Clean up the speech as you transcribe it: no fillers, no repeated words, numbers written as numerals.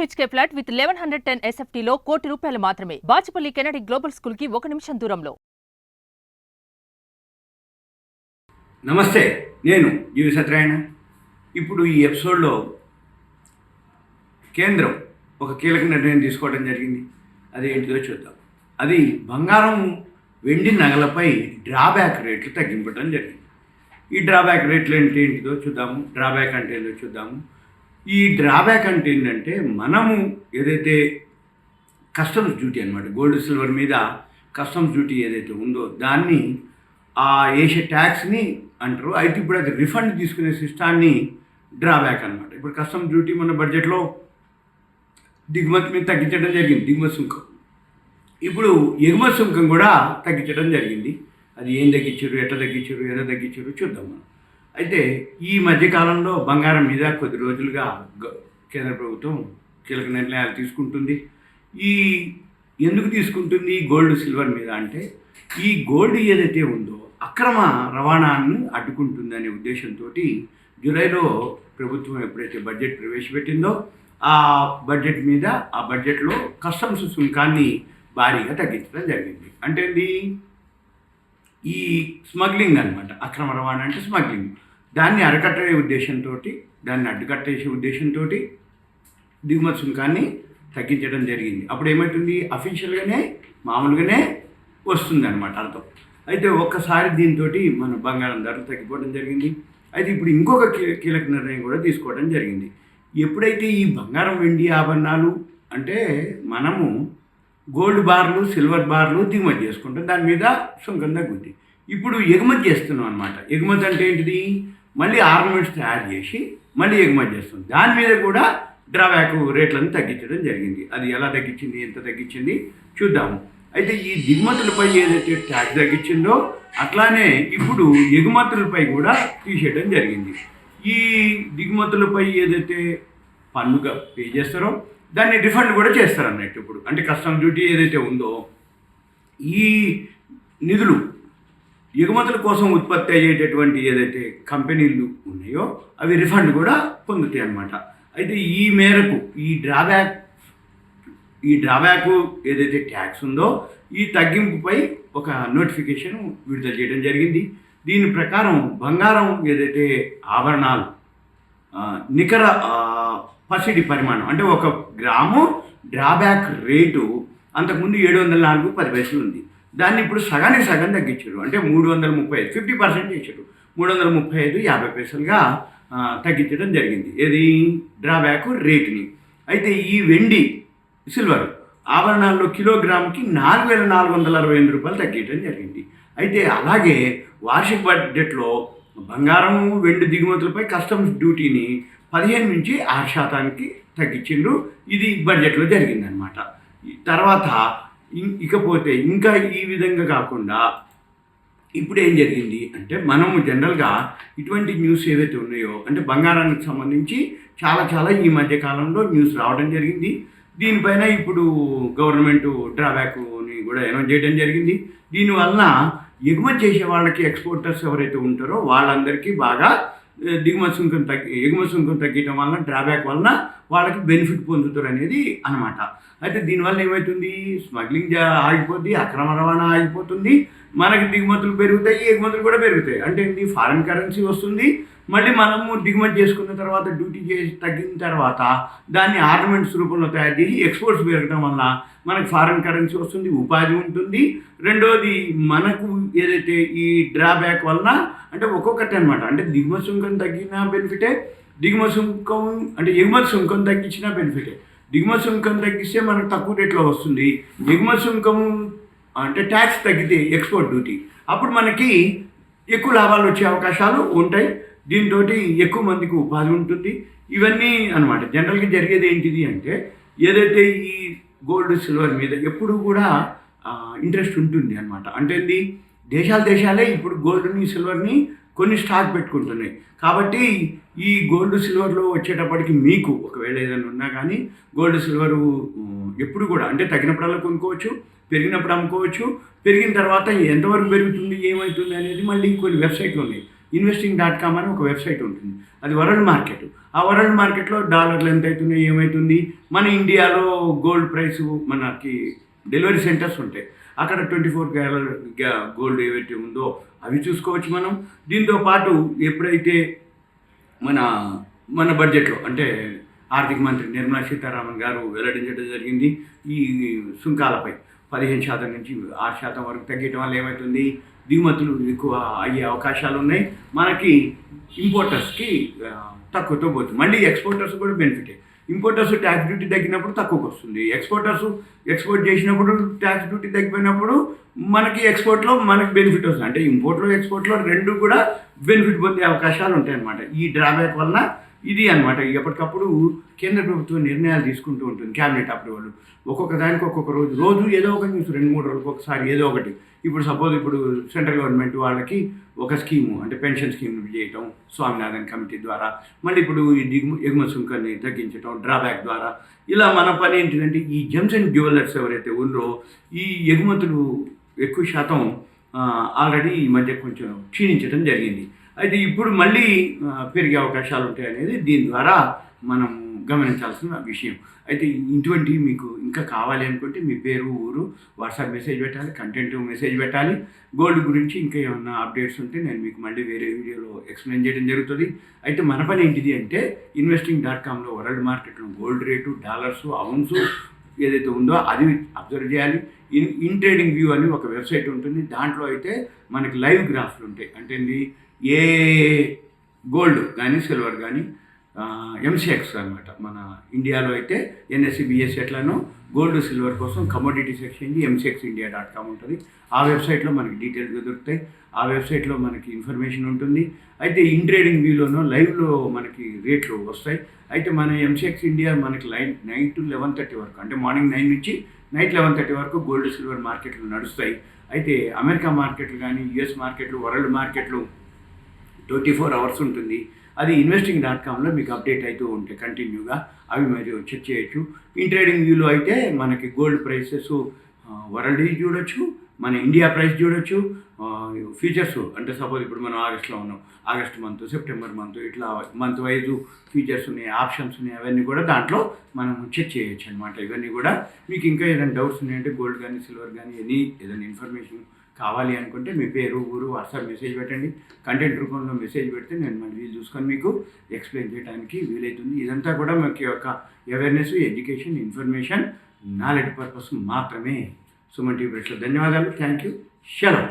BHK flat with 1110 SFT లో ₹1 కోటి మాత్రమే. బాచుపల్లి కెనడి గ్లోబల్ స్కూల్ కి 1 నిమిషం దూరంలో. నమస్తే, నేను జీవి సత్యనారాయణ. ఇప్పుడు ఈ ఎపిసోడ్లో కేంద్రం ఒక కీలక నిర్ణయం తీసుకోవడం జరిగింది. అది ఏంటిదో చూద్దాం. అది బంగారం వెండి నగలపై డ్రాబ్యాక్ రేట్లు తగ్గించడం జరిగింది. ఈ డ్రాబ్యాక్ రేట్లు ఏంటిదో చూద్దాము. డ్రాబ్యాక్ అంటే ఏంటో చూద్దాము. ఈ డ్రాబ్యాక్ అంటే ఏంటంటే, మనము ఏదైతే కస్టమ్స్ డ్యూటీ అనమాట, గోల్డ్ సిల్వర్ మీద కస్టమ్స్ డ్యూటీ ఏదైతే ఉందో దాన్ని వేసే ట్యాక్స్ని అంటారు. అయితే ఇప్పుడు అది రిఫండ్ తీసుకునే సిస్టాన్ని డ్రాబ్యాక్ అనమాట. ఇప్పుడు కస్టమ్స్ డ్యూటీ మన బడ్జెట్లో దిగుమతి మీద తగ్గించడం జరిగింది, దిగుమతి సుంకం. ఇప్పుడు ఎగుమతి సుంకం కూడా తగ్గించడం జరిగింది. అది ఏం తగ్గించారు, ఎట్లా తగ్గించారు, ఎలా తగ్గించారు చూద్దాం మనం. అయితే ఈ మధ్యకాలంలో బంగారం మీద కొద్ది రోజులుగా కేంద్ర ప్రభుత్వం కీలక నిర్ణయాలు తీసుకుంటుంది. ఎందుకు తీసుకుంటుంది గోల్డ్ సిల్వర్ మీద అంటే, ఈ గోల్డ్ ఏదైతే ఉందో అక్రమ రవాణాను అడ్డుకుంటుందనే ఉద్దేశంతో జూలైలో ప్రభుత్వం ఎప్పుడైతే బడ్జెట్ ప్రవేశపెట్టిందో ఆ బడ్జెట్లో కస్టమ్స్ సుంకాన్ని భారీగా తగ్గించడం జరిగింది. అంటే ఈ స్మగ్లింగ్ అనమాట, అక్రమ రవాణా అంటే స్మగ్లింగ్, దాన్ని అడ్డుకట్టేసే ఉద్దేశంతో దిగుమతి సుంకాన్ని తగ్గించడం జరిగింది. అప్పుడు ఏమవుతుంది, అఫీషియల్గానే మామూలుగానే వస్తుంది అనమాట అర్థం. అయితే ఒక్కసారి దీంతో మన బంగారం ధరలు తగ్గిపోవడం జరిగింది. అయితే ఇప్పుడు ఇంకొక కీలక నిర్ణయం కూడా తీసుకోవడం జరిగింది. ఎప్పుడైతే ఈ బంగారం వెండి ఆభరణాలు అంటే మనము గోల్డ్ బార్లు సిల్వర్ బార్లు దిగుమతి చేసుకుంటాం, దాని మీద సుంకం తగ్గుద్ది. ఇప్పుడు ఎగుమతి చేస్తున్నాం అనమాట. ఎగుమతి అంటే ఏంటిది, మళ్ళీ ఆర్నమెంట్స్ తయారు చేసి మళ్ళీ ఎగుమతి చేస్తాం. దాని మీద కూడా డ్రాబ్యాక్ రేట్లను తగ్గించడం జరిగింది. అది ఎలా తగ్గించింది, ఎంత తగ్గించింది చూద్దాము. అయితే ఈ దిగుమతులపై ఏదైతే ట్యాక్స్ తగ్గించిందో అట్లానే ఇప్పుడు ఎగుమతులపై కూడా తీసేయడం జరిగింది. ఈ దిగుమతులపై ఏదైతే పన్నుగా పే చేస్తారో దాన్ని రిఫండ్ కూడా చేస్తారు అన్నట్టు. ఇప్పుడు అంటే కస్టమ్ డ్యూటీ ఏదైతే ఉందో ఈ నిధులు ఎగుమతుల కోసం ఉత్పత్తి అయ్యేటటువంటి ఏదైతే కంపెనీలు ఉన్నాయో అవి రిఫండ్ కూడా పొందుతాయి అన్నమాట. అయితే ఈ మేరకు ఈ డ్రాబ్యాక్ ఏదైతే ట్యాక్స్ ఉందో ఈ తగ్గింపుపై ఒక నోటిఫికేషన్ విడుదల చేయడం జరిగింది. దీని ప్రకారం బంగారం ఏదైతే ఆభరణాలు నికర పసిడి పరిమాణం అంటే 1 గ్రాము డ్రాబ్యాక్ రేటు అంతకుముందు 704.10 ఉంది. దాన్ని ఇప్పుడు సగానికి సగం తగ్గించారు. అంటే 335 50% చేశారు. 335.50 తగ్గించడం జరిగింది ఏది డ్రాబ్యాక్ రేటుని. అయితే ఈ వెండి సిల్వర్ ఆభరణాల్లో కిలోగ్రామ్కి ₹4,468 తగ్గించడం జరిగింది. అయితే అలాగే వార్షిక బడ్జెట్లో బంగారం వెండి దిగుమతులపై కస్టమ్స్ డ్యూటీని 15 నుంచి 6% తగ్గించిండ్రు. ఇది బడ్జెట్లో జరిగిందనమాట. తర్వాత ఇకపోతే ఇంకా ఈ విధంగా కాకుండా ఇప్పుడు ఏం జరిగింది అంటే, మనము జనరల్గా ఇటువంటి న్యూస్ ఏవైతే ఉన్నాయో అంటే బంగారానికి సంబంధించి చాలా ఈ మధ్య కాలంలో న్యూస్ రావడం జరిగింది. దీనిపైన ఇప్పుడు గవర్నమెంట్ డ్రాబ్యాక్ని కూడా అనౌన్స్ చేయడం జరిగింది. దీనివలన ఎగుమతి చేసే వాళ్ళకి ఎక్స్పోర్టర్స్ ఎవరైతే ఉంటారో వాళ్ళందరికీ బాగా ఎగుమతి సుంకం తగ్గడం వలన డ్రాబ్యాక్ వలన వాళ్ళకి బెనిఫిట్ పొందుతారు అనేది అనమాట. అయితే దీనివల్ల ఏమవుతుంది, స్మగ్లింగ్ ఆగిపోద్ది, అక్రమ రవాణా ఆగిపోతుంది, మనకి దిగుమతులు పెరుగుతాయి, ఎగుమతులు కూడా పెరుగుతాయి. అంటే ఫారిన్ కరెన్సీ వస్తుంది. మళ్ళీ మనము దిగుమతి చేసుకున్న తర్వాత డ్యూటీ చేసి తగ్గిన తర్వాత దాన్ని ఆర్నమెంట్స్ రూపంలో తయారు చేసి ఎక్స్పోర్ట్స్ పెరగడం వల్ల మనకు ఫారిన్ కరెన్సీ వస్తుంది, ఉపాధి ఉంటుంది. రెండోది మనకు ఏదైతే ఈ డ్రాబ్యాక్ వలన అంటే ఒక్కొక్కటి అనమాట. అంటే దిగుమతి సుంకం తగ్గిన బెనిఫిటే, ఎగుమతి సుంకం తగ్గించిన బెనిఫిటే. దిగుమతి సుంకం తగ్గిస్తే మనకు తక్కువ రేట్లో వస్తుంది. ఎగుమతి సుంకం అంటే ట్యాక్స్ తగ్గితే ఎక్స్పోర్ట్ డ్యూటీ అప్పుడు మనకి ఎక్కువ లాభాలు వచ్చే అవకాశాలు ఉంటాయి. దీంతో ఎక్కువ మందికి ఉపాధి ఉంటుంది. ఇవన్నీ అనమాట. జనరల్గా జరిగేది ఏంటిది అంటే, ఏదైతే ఈ గోల్డ్ సిల్వర్ మీద ఎప్పుడు కూడా ఇంట్రెస్ట్ ఉంటుంది అనమాట. అంటే దేశాలే ఇప్పుడు గోల్డ్ని సిల్వర్ని కొన్ని స్టాక్ పెట్టుకుంటున్నాయి. కాబట్టి ఈ గోల్డ్ సిల్వర్లో వచ్చేటప్పటికి మీకు ఒకవేళ ఏదైనా ఉన్నా కానీ గోల్డ్ సిల్వరు ఎప్పుడు కూడా అంటే తగినప్పుడల్లా కొనుక్కోవచ్చు, పెరిగినప్పుడు అమ్ముకోవచ్చు. పెరిగిన తర్వాత ఎంతవరకు పెరుగుతుంది, ఏమవుతుంది అనేది మళ్ళీ కొన్ని వెబ్సైట్లు ఉన్నాయి. investing.com అని ఒక వెబ్సైట్ ఉంటుంది, అది వరల్డ్ మార్కెట్. ఆ వరల్డ్ మార్కెట్లో డాలర్లు ఎంత అవుతున్నాయి, ఏమవుతుంది, మన ఇండియాలో గోల్డ్ ప్రైస్ మనకి డెలివరీ సెంటర్స్ ఉంటాయి, అక్కడ 24 గోల్డ్ ఏవైతే ఉందో అవి చూసుకోవచ్చు మనం. దీంతో పాటు ఎప్పుడైతే మన మన బడ్జెట్లో అంటే ఆర్థిక మంత్రి నిర్మలా సీతారామన్ గారు వెల్లడించడం జరిగింది, ఈ సుంకాలపై 15% నుంచి 6% వరకు తగ్గడం వల్ల ఏమవుతుంది, దిగుమతులు ఎక్కువ అయ్యే అవకాశాలు ఉన్నాయి, మనకి ఇంపోర్టర్స్కి తక్కువతో పోతుంది. మళ్ళీ ఎక్స్పోర్టర్స్ కూడా బెనిఫిటే. ఇంపోర్టర్స్ ట్యాక్స్ డ్యూటీ తగ్గినప్పుడు తక్కువకు వస్తుంది, ఎక్స్పోర్టర్స్ ఎక్స్పోర్ట్ చేసినప్పుడు ట్యాక్స్ డ్యూటీ తగ్గిపోయినప్పుడు మనకి ఎక్స్పోర్ట్లో మనకి బెనిఫిట్ వస్తుంది. అంటే ఇంపోర్ట్లో ఎక్స్పోర్ట్లో రెండు కూడా బెనిఫిట్ పొందే అవకాశాలు ఉంటాయి అన్నమాట. ఈ డ్రాబ్యాక్ వలన ఇది అనమాట. ఎప్పటికప్పుడు కేంద్ర ప్రభుత్వం నిర్ణయాలు తీసుకుంటూ ఉంటుంది, క్యాబినెట్ అప్రూవల్. ఒక్కొక్క దానికి ఒక్కొక్క రోజు ఏదో ఒక న్యూస్, 2-3 రోజులకు ఒకసారి ఏదో ఒకటి. ఇప్పుడు సపోజ్ ఇప్పుడు సెంట్రల్ గవర్నమెంట్ వాళ్ళకి ఒక స్కీము అంటే పెన్షన్ స్కీమ్ చేయటం స్వామినాథన్ కమిటీ ద్వారా, మళ్ళీ ఇప్పుడు ఈ ఎగుమతి సుంకాన్ని తగ్గించడం డ్రాబ్యాక్ ద్వారా. ఇలా మన పని ఏంటిదంటే ఈ జెమ్స్ అండ్ జ్యువెలర్స్ ఎవరైతే ఉన్నారో ఈ ఎగుమతులు ఎక్కువ శాతం ఆల్రెడీ ఈ మధ్య కొంచెం క్షీణించడం జరిగింది. అయితే ఇప్పుడు మళ్ళీ పెరిగే అవకాశాలు ఉంటాయి అనేది దీని ద్వారా మనం గమనించాల్సిన విషయం. అయితే ఇటువంటివి మీకు ఇంకా కావాలి అనుకుంటే మీ పేరు, ఊరు, వాట్సాప్ మెసేజ్ పెట్టాలి, కంటెంట్ మెసేజ్ పెట్టాలి. గోల్డ్ గురించి ఇంకా ఏమన్నా అప్డేట్స్ ఉంటే నేను మీకు మళ్ళీ వేరే వీడియోలో ఎక్స్ప్లెయిన్ చేయడం జరుగుతుంది. అయితే మన పని ఏంటిది అంటే investing.comలో వరల్డ్ మార్కెట్లో గోల్డ్ రేటు, డాలర్సు, ఔన్సు ఏదైతే ఉందో అది అబ్జర్వ్ చేయాలి. ఇన్ ట్రేడింగ్ వ్యూ అని ఒక వెబ్సైట్ ఉంటుంది, దాంట్లో అయితే మనకి లైవ్ గ్రాఫ్లు ఉంటాయి. అంటే ఏ గోల్డ్ కానీ సిల్వర్ కానీ MCX అనమాట. మన ఇండియాలో అయితే NSE BSE ఎట్లానో గోల్డ్ సిల్వర్ కోసం కమోడిటీస్ ఎక్స్చేంజ్ mcxindia.com ఉంటుంది. ఆ వెబ్సైట్లో మనకి డీటెయిల్గా దొరుకుతాయి, ఆ వెబ్సైట్లో మనకి ఇన్ఫర్మేషన్ ఉంటుంది. అయితే ఇన్ ట్రేడింగ్ వ్యూలోనో లైవ్లో మనకి రేట్లు వస్తాయి. అయితే మన MCX ఇండియా మనకి నైట్ 11:30 వరకు, అంటే మార్నింగ్ 9 నుంచి నైట్ 11:30 వరకు గోల్డ్ సిల్వర్ మార్కెట్లు నడుస్తాయి. అయితే అమెరికా మార్కెట్లు కానీ US మార్కెట్లు, వరల్డ్ మార్కెట్లు 24 అవర్స్ ఉంటుంది. అది investing.comలో మీకు అప్డేట్ అవుతూ ఉంటాయి కంటిన్యూగా, అవి మీరు చెక్ చేయొచ్చు. ఇన్ ట్రేడింగ్ వ్యూలో అయితే మనకి గోల్డ్ ప్రైసెస్ వరల్డ్ చూడొచ్చు, మన ఇండియా ప్రైస్ చూడొచ్చు, ఫ్యూచర్స్ అంటే సపోజ్ ఇప్పుడు మనం ఆగస్ట్లో ఉన్నాం, ఆగస్ట్ మంత్, సెప్టెంబర్ మంత్, ఇట్లా మంత్ వైజు ఫ్యూచర్స్ ఉన్నాయి, ఆప్షన్స్ ఉన్నాయి, అవన్నీ కూడా దాంట్లో మనం చెక్ చేయొచ్చు అనమాట. ఇవన్నీ కూడా మీకు ఇంకా ఏదైనా డౌట్స్ ఉన్నాయంటే గోల్డ్ కానీ సిల్వర్ కానీ ఏదైనా ఇన్ఫర్మేషన్ కావాలి అనుకుంటే మీ పేరు, ఊరు, వాట్సాప్ మెసేజ్ పెట్టండి. కంటెంట్ రూపంలో మెసేజ్ పెడితే నేను మళ్ళీ వీలు చూసుకొని మీకు ఎక్స్ప్లెయిన్ చేయడానికి వీలవుతుంది. ఇదంతా కూడా మీకు యొక్క awareness, education, information, knowledge purpose మాత్రమే. సుమన్ టీవీ ప్రెస్లో ధన్యవాదాలు. Thank you. సెలవు.